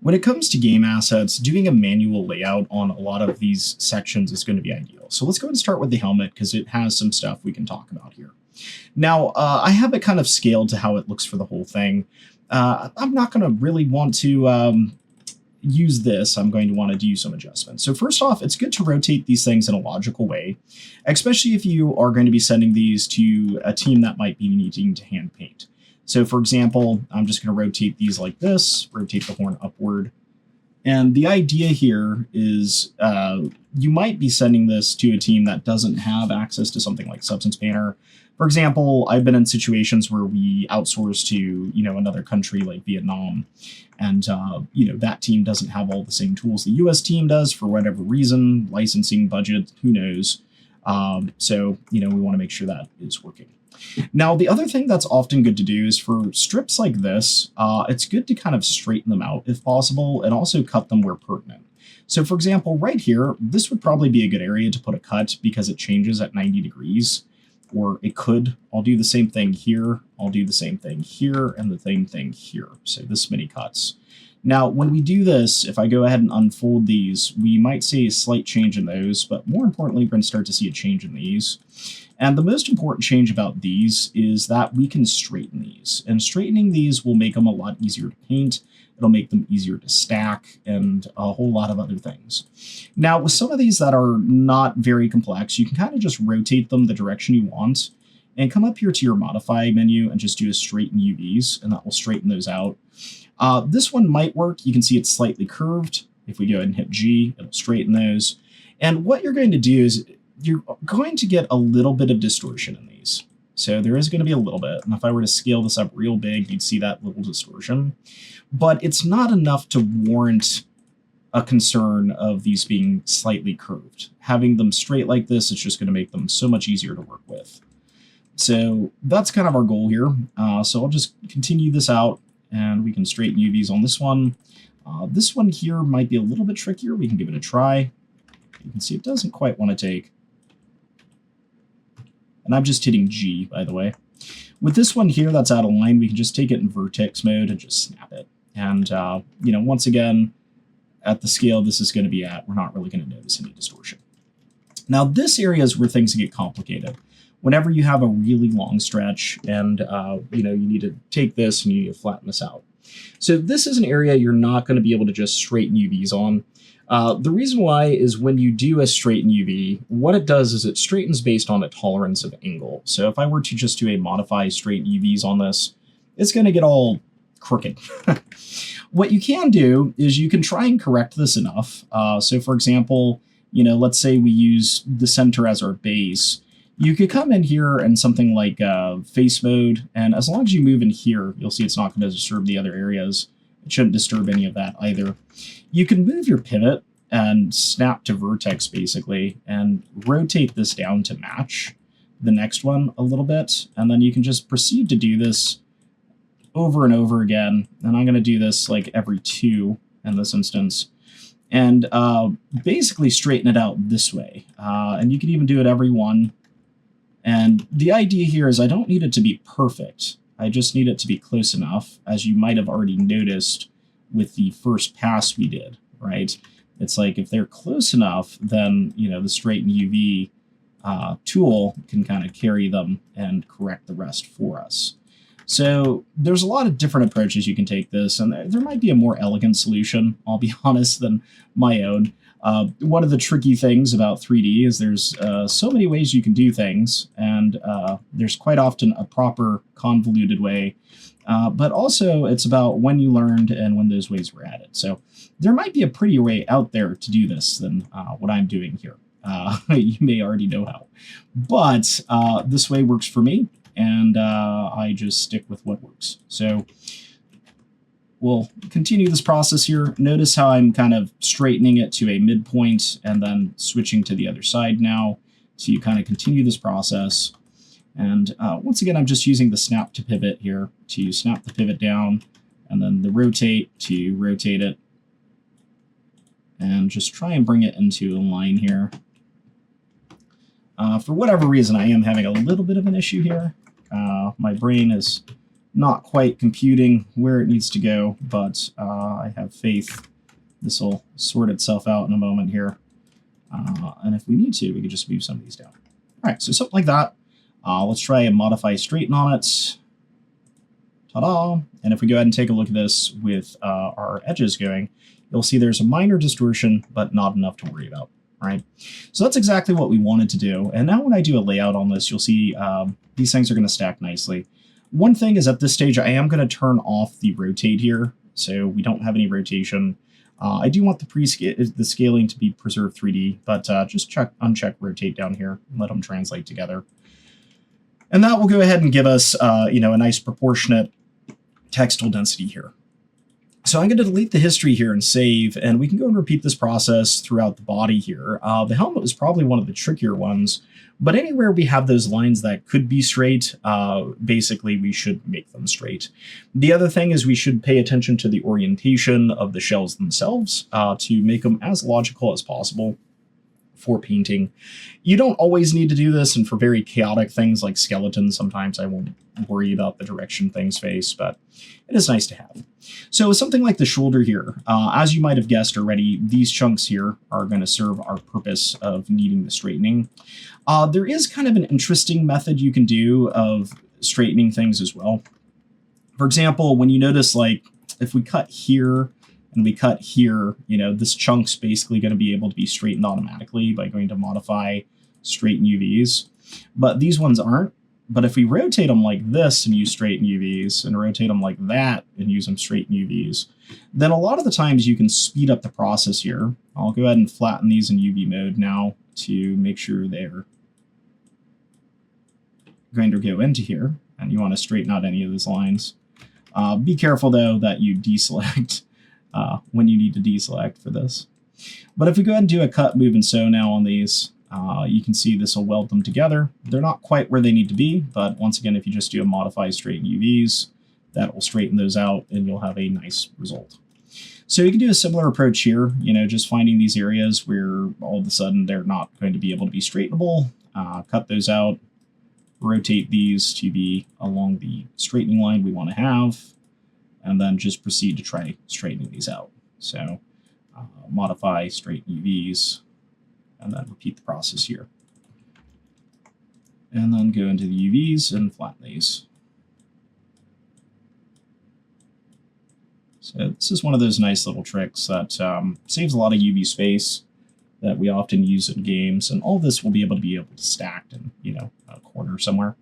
When it comes to game assets, doing a manual layout on a lot of these sections is going to be ideal. So let's go ahead and start with the helmet because it has some stuff we can talk about here. Now, I have it kind of scaled to how it looks for the whole thing. I'm not going to really want to use this. I'm going to want to do some adjustments. So first off, it's good to rotate these things in a logical way, especially if you are going to be sending these to a team that might be needing to hand paint. So for example, I'm just going to rotate these like this, rotate the horn upward. And the idea here is you might be sending this to a team that doesn't have access to something like Substance Painter. For example, I've been in situations where we outsource to, another country like Vietnam, and, that team doesn't have all the same tools the US team does for whatever reason, licensing, budget, who knows. So, we want to make sure that is working. Now, the other thing that's often good to do is for strips like this, it's good to kind of straighten them out if possible and also cut them where pertinent. So for example, right here, this would probably be a good area to put a cut because it changes at 90 degrees, or it could. I'll do the same thing here. I'll do the same thing here and the same thing here. So this many cuts. Now, when we do this, if I go ahead and unfold these, we might see a slight change in those, but more importantly, we're going to start to see a change in these. And the most important change about these is that we can straighten these. And straightening these will make them a lot easier to paint. It'll make them easier to stack and a whole lot of other things. Now, with some of these that are not very complex, you can kind of just rotate them the direction you want and come up here to your Modify menu and just do a Straighten UVs, and that will straighten those out. This one might work. You can see it's slightly curved. If we go ahead and hit G, it'll straighten those. And what you're going to do is you're going to get a little bit of distortion in these. So there is going to be a little bit. And if I were to scale this up real big, you'd see that little distortion. But it's not enough to warrant a concern of these being slightly curved. Having them straight like this, it's just going to make them so much easier to work with. So that's kind of our goal here. So I'll just continue this out, and we can straighten UVs on this one. This one here might be a little bit trickier. We can give it a try. You can see it doesn't quite want to take. And I'm just hitting G, by the way. With this one here that's out of line, we can just take it in vertex mode and just snap it. And, once again, at the scale this is going to be at, we're not really going to notice any distortion. Now, this area is where things get complicated. Whenever you have a really long stretch and, you need to take this and you need to flatten this out. So this is an area you're not going to be able to just straighten UVs on. The reason why is when you do a straighten UV, what it does is it straightens based on a tolerance of angle. So if I were to just do a modify straighten UVs on this, it's going to get all crooked. What you can do is you can try and correct this enough. So for example, let's say we use the center as our base. You could come in here and something like face mode, and as long as you move in here, you'll see it's not going to disturb the other areas. It shouldn't disturb any of that either. You can move your pivot and snap to vertex basically and rotate this down to match the next one a little bit. And then you can just proceed to do this over and over again. And I'm going to do this like every 2 in this instance. And basically straighten it out this way. And you can even do it every 1. And the idea here is I don't need it to be perfect. I just need it to be close enough, as you might have already noticed with the first pass we did, right? It's like if they're close enough, then, the straighten UV tool can kind of carry them and correct the rest for us. So there's a lot of different approaches you can take this, and there might be a more elegant solution, I'll be honest, than my own. One of the tricky things about 3D is there's so many ways you can do things, and there's quite often a proper convoluted way, but also it's about when you learned and when those ways were added. So there might be a prettier way out there to do this than what I'm doing here. You may already know how, but this way works for me, and I just stick with what works. So we'll continue this process here. Notice how I'm kind of straightening it to a midpoint and then switching to the other side now. So you kind of continue this process. And once again, I'm just using the snap to pivot here to snap the pivot down, and then the rotate to rotate it. And just try and bring it into a line here. For whatever reason, I am having a little bit of an issue here. My brain is not quite computing where it needs to go, but I have faith this will sort itself out in a moment here. And if we need to, we could just move some of these down. All right, so something like that. Let's try and modify straighten on it. Ta-da! And if we go ahead and take a look at this with our edges going, you'll see there's a minor distortion, but not enough to worry about. All right, so that's exactly what we wanted to do. And now when I do a layout on this, you'll see these things are going to stack nicely. One thing is at this stage, I am going to turn off the rotate here, so we don't have any rotation. I do want the scaling to be preserved 3D, but just uncheck rotate down here and let them translate together. And that will go ahead and give us a nice proportionate textile density here. So I'm going to delete the history here and save, and we can go and repeat this process throughout the body here. The helmet is probably one of the trickier ones, but anywhere we have those lines that could be straight, basically we should make them straight. The other thing is we should pay attention to the orientation of the shells themselves to make them as logical as possible for painting. You don't always need to do this, and for very chaotic things like skeletons, sometimes I won't worry about the direction things face, but it is nice to have. So something like the shoulder here, as you might have guessed already, these chunks here are going to serve our purpose of needing the straightening. There is kind of an interesting method you can do of straightening things as well. For example, when you notice, like, if we cut here and we cut here, this chunk's basically going to be able to be straightened automatically by going to modify straighten UVs, but these ones aren't. But if we rotate them like this and use straighten UVs, and rotate them like that and use them straighten UVs, then a lot of the times you can speed up the process here. I'll go ahead and flatten these in UV mode now to make sure they're going to go into here, and you want to straighten out any of those lines. Be careful, though, that you deselect when you need to deselect for this. But if we go ahead and do a cut, move, and sew now on these, you can see this will weld them together. They're not quite where they need to be, but once again, if you just do a modify straighten UVs, that will straighten those out and you'll have a nice result. So you can do a similar approach here, just finding these areas where all of a sudden they're not going to be able to be straightenable, cut those out, rotate these to be along the straightening line we want to have, and then just proceed to try straightening these out. So modify straighten UVs, and then repeat the process here. And then go into the UVs and flatten these. So this is one of those nice little tricks that saves a lot of UV space that we often use in games, and all this will be able to stacked in, a corner somewhere.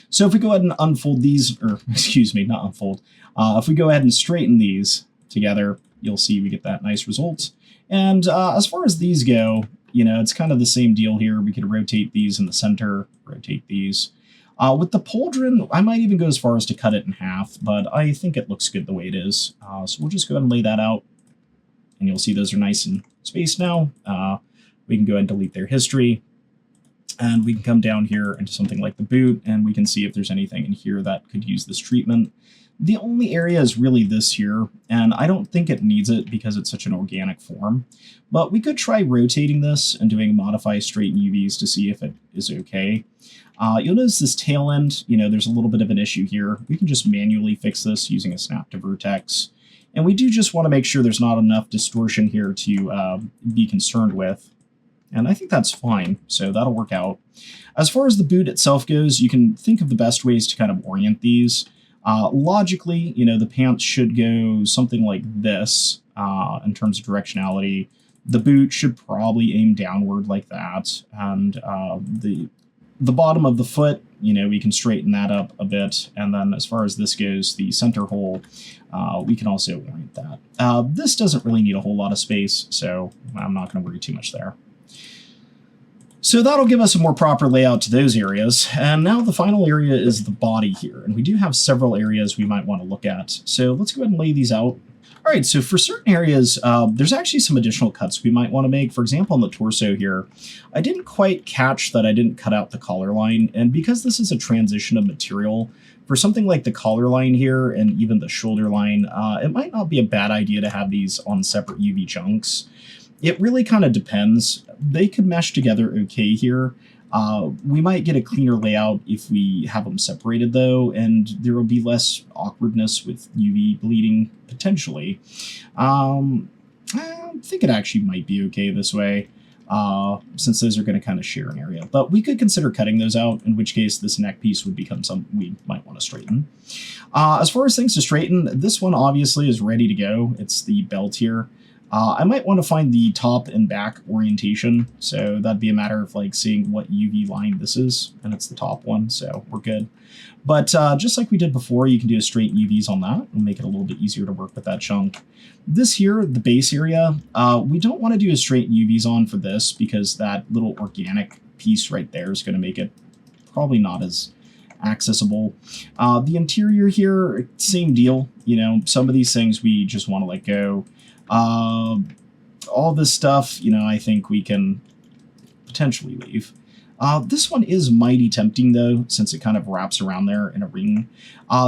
So if we go ahead and unfold these, or excuse me, not unfold, if we go ahead and straighten these together, you'll see we get that nice result. And as far as these go, it's kind of the same deal here. We could rotate these in the center, rotate these. With the pauldron, I might even go as far as to cut it in half, but I think it looks good the way it is. So we'll just go ahead and lay that out, and you'll see those are nice and spaced now. We can go ahead and delete their history, and we can come down here into something like the boot, and we can see if there's anything in here that could use this treatment. The only area is really this here, and I don't think it needs it because it's such an organic form. But we could try rotating this and doing modify straighten UVs to see if it is okay. You'll notice this tail end, there's a little bit of an issue here. We can just manually fix this using a snap to vertex. And we do just want to make sure there's not enough distortion here to be concerned with. And I think that's fine, so that'll work out. As far as the boot itself goes, you can think of the best ways to kind of orient these. Logically, the pants should go something like this in terms of directionality. The boot should probably aim downward like that, and the bottom of the foot, we can straighten that up a bit. And then as far as this goes, the center hole, we can also orient that. This doesn't really need a whole lot of space, so I'm not going to worry too much there. So that'll give us a more proper layout to those areas. And now the final area is the body here. And we do have several areas we might want to look at. So let's go ahead and lay these out. All right, so for certain areas, there's actually some additional cuts we might want to make. For example, on the torso here, I didn't quite catch that I didn't cut out the collar line. And because this is a transition of material, for something like the collar line here and even the shoulder line, it might not be a bad idea to have these on separate UV chunks. It really kind of depends. They could mesh together okay here. We might get a cleaner layout if we have them separated, though, and there will be less awkwardness with UV bleeding, potentially. I think it actually might be okay this way, since those are going to kind of share an area. But we could consider cutting those out, in which case this neck piece would become something we might want to straighten. As far as things to straighten, this one obviously is ready to go. It's the belt here. I might want to find the top and back orientation, so that'd be a matter of like seeing what UV line this is, and it's the top one, so we're good. But just like we did before, you can do a straight UVs on that and make it a little bit easier to work with that chunk. This here, the base area, we don't want to do a straight UVs on for this because that little organic piece right there is going to make it probably not as accessible. The interior here, same deal. You know, some of these things we just want to let go. All this stuff, you know, I think we can potentially leave. This one is mighty tempting, though, since it kind of wraps around there in a ring.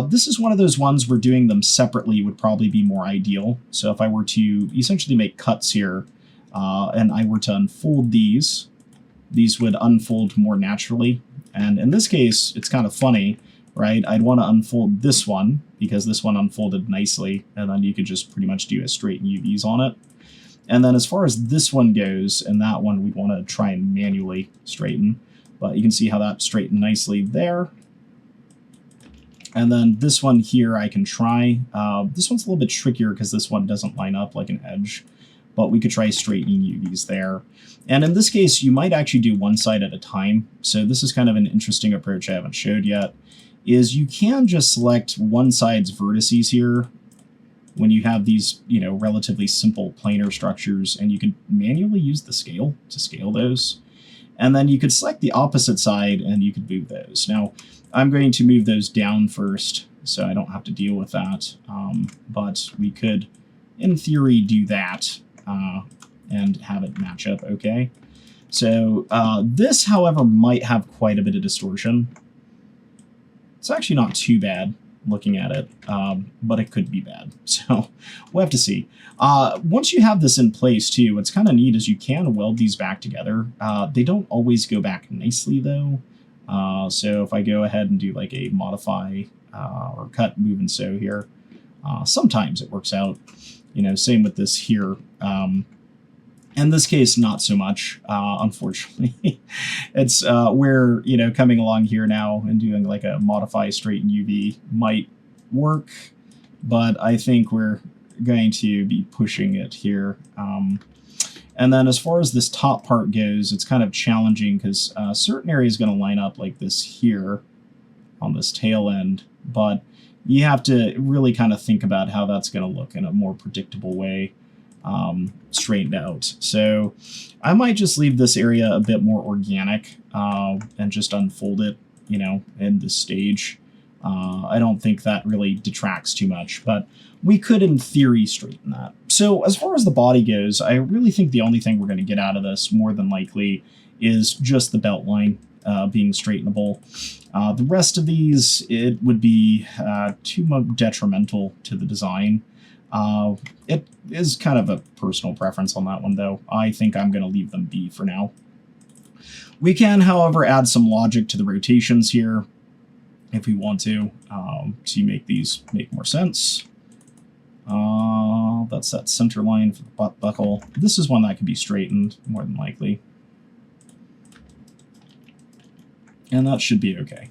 This is one of those ones where doing them separately would probably be more ideal. So if I were to essentially make cuts here, and I were to unfold these would unfold more naturally. And in this case, it's kind of funny, right? I'd want to unfold this one, because this one unfolded nicely, and then you could just pretty much do a straight UVs on it. And then as far as this one goes, and that one we'd want to try and manually straighten. But you can see how that straightened nicely there. And then this one here I can try. This one's a little bit trickier because this one doesn't line up like an edge. But we could try straightening UVs there. And in this case, you might actually do one side at a time. So this is kind of an interesting approach I haven't showed yet, is you can just select one side's vertices here when you have these, you know, relatively simple planar structures, and you can manually use the scale to scale those. And then you could select the opposite side and you could move those. Now, I'm going to move those down first so I don't have to deal with that. But we could, in theory, do that and have it match up okay. So this, however, might have quite a bit of distortion. It's actually not too bad looking at it, but it could be bad. So we'll have to see. Once you have this in place too, what's kind of neat is you can weld these back together. They don't always go back nicely though. So if I go ahead and do like a modify or cut, move, and sew here, sometimes it works out. You know, same with this here. In this case, not so much, unfortunately. It's where, you know, coming along here now and doing like a modify straighten UV might work, but I think we're going to be pushing it here. And then as far as this top part goes, it's kind of challenging because certain areas going to line up like this here on this tail end, but you have to really kind of think about how that's going to look in a more predictable way. Straightened out. So I might just leave this area a bit more organic and just unfold it, you know, in this stage. I don't think that really detracts too much, but we could in theory straighten that. So as far as the body goes, I really think the only thing we're going to get out of this more than likely is just the belt line being straightenable. The rest of these, it would be too detrimental to the design. It is kind of a personal preference on that one, though. I think I'm going to leave them be for now. We can, however, add some logic to the rotations here if we want to make these make more sense. That's that center line for the butt buckle. This is one that can be straightened, more than likely. And that should be okay.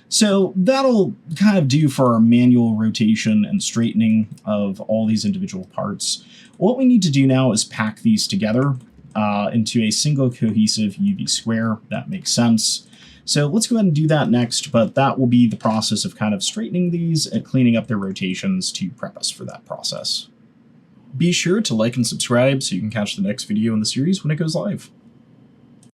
So that'll kind of do for our manual rotation and straightening of all these individual parts. What we need to do now is pack these together into a single cohesive UV square. That makes sense. So let's go ahead and do that next, but that will be the process of kind of straightening these and cleaning up their rotations to prep us for that process. Be sure to like and subscribe so you can catch the next video in the series when it goes live.